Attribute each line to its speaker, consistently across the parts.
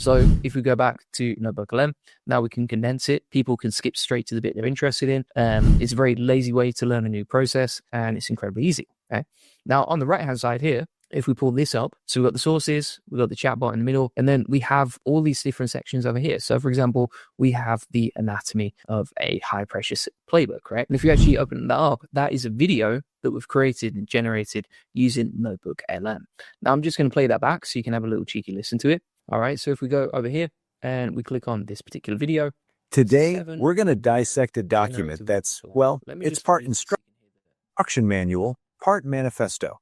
Speaker 1: So if we go back to Notebook LM, now we can condense it. People can skip straight to the bit they're interested in. It's a very lazy way to learn a new process, and it's incredibly easy. Okay. Now on the right-hand side here, if we pull this up, so we've got the sources, we've got the chatbot in the middle, and then we have all these different sections over here. So for example, we have the anatomy of a high pressure playbook, right? And if you actually open that up, that is a video that we've created and generated using Notebook LM. Now I'm just going to play that back so you can have a little cheeky listen to it. All right. So if we go over here and we click on this particular video.
Speaker 2: Today, we're going to dissect a document that's, well, it's part instruction manual, part manifesto.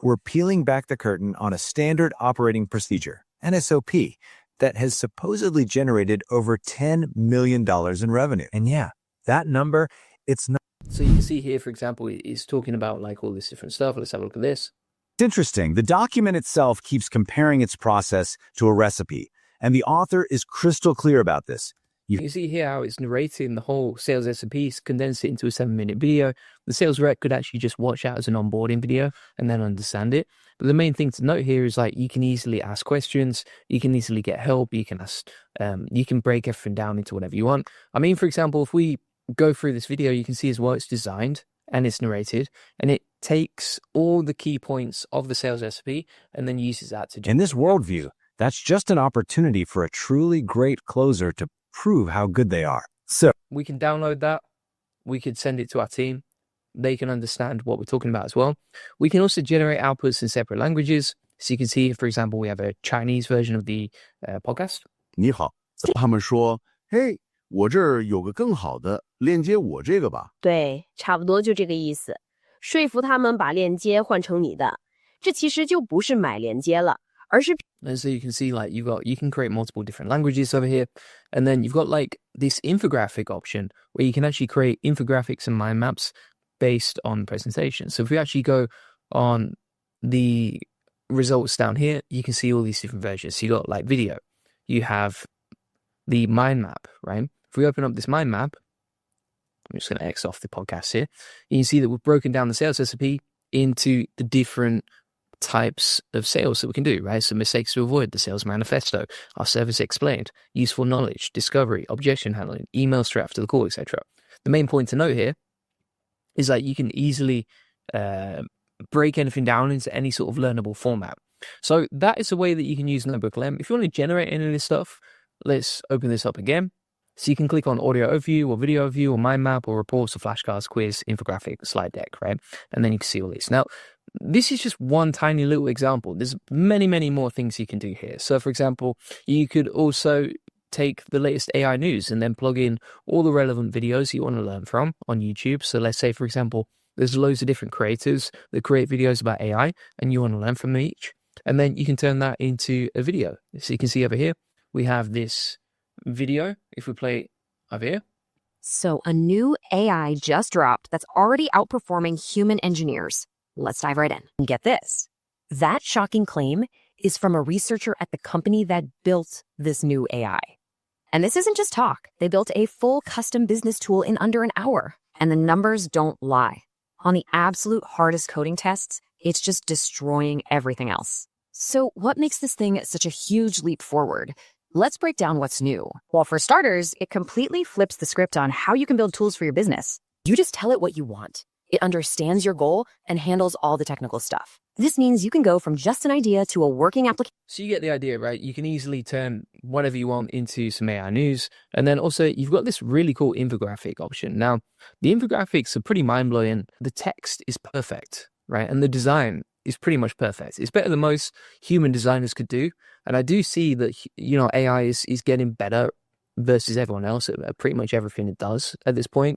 Speaker 2: We're peeling back the curtain on a standard operating procedure, an SOP, that has supposedly generated over $10 million in revenue. And yeah, that number, it's not.
Speaker 1: So you can see here, for example, it's talking about like all this different stuff. Let's have a look at this.
Speaker 2: It's interesting. The document itself keeps comparing its process to a recipe, and the author is crystal clear about this.
Speaker 1: You can see here how it's narrating the whole sales SOPs, condense it into a 7-minute video. The sales rep could actually just watch that as an onboarding video and then understand it. But the main thing to note here is like you can easily ask questions, you can easily get help, you can ask, you can break everything down into whatever you want. I mean, for example, if we go through this video, you can see as well it's designed and it's narrated, and it takes all the key points of the sales SOP and then uses that to.
Speaker 2: In this worldview, that's just an opportunity for a truly great closer to prove how good they are. So
Speaker 1: we can download that. We could send it to our team. They can understand what we're talking about as well. We can also generate outputs in separate languages. So you can see, for example, we have a Chinese version of the podcast.
Speaker 3: 你好，他们说，嘿，我这儿有个更好的，链接我这个吧。
Speaker 4: 对，差不多就这个意思。说服他们把链接换成你的，这其实就不是买链接了。
Speaker 1: And so you can see like you can create multiple different languages over here. And then you've got like this infographic option where you can actually create infographics and mind maps based on presentation. So if we actually go on the results down here, you can see all these different versions. So you got like video, you have the mind map, right? If we open up this mind map, I'm just going to X off the podcast here. You can see that we've broken down the sales SOP into the different types of sales that we can do, right? So mistakes to avoid, the sales manifesto, our service explained, useful knowledge, discovery, objection handling, email straight after the call, etc. The main point to note here is that you can easily break anything down into any sort of learnable format. So that is a way that you can use Notebook LM. If you want to generate any of this stuff, let's open this up again. So you can click on audio overview or video overview or mind map or reports or flashcards, quiz, infographic, slide deck, right? And then you can see all these. Now, this is just one tiny little example. There's many, many more things you can do here. So for example, you could also take the latest AI news and then plug in all the relevant videos you want to learn from on YouTube. So let's say, for example, there's loads of different creators that create videos about AI and you want to learn from them each. And then you can turn that into a video. So you can see over here, we have this video. If we play over here.
Speaker 5: So a new AI just dropped that's already outperforming human engineers. Let's dive right in. And get this. That shocking claim is from a researcher at the company that built this new AI. And this isn't just talk. They built a full custom business tool in under an hour. And the numbers don't lie. On the absolute hardest coding tests, it's just destroying everything else. So what makes this thing such a huge leap forward? Let's break down what's new. Well, for starters, it completely flips the script on how you can build tools for your business. You just tell it what you want. It understands your goal and handles all the technical stuff. This means you can go from just an idea to a working application.
Speaker 1: So you get the idea, right? You can easily turn whatever you want into some AI news. And then also you've got this really cool infographic option. Now, the infographics are pretty mind-blowing. The text is perfect, right? And the design is pretty much perfect. It's better than most human designers could do. And I do see that, you know, AI is getting better versus everyone else at pretty much everything it does at this point.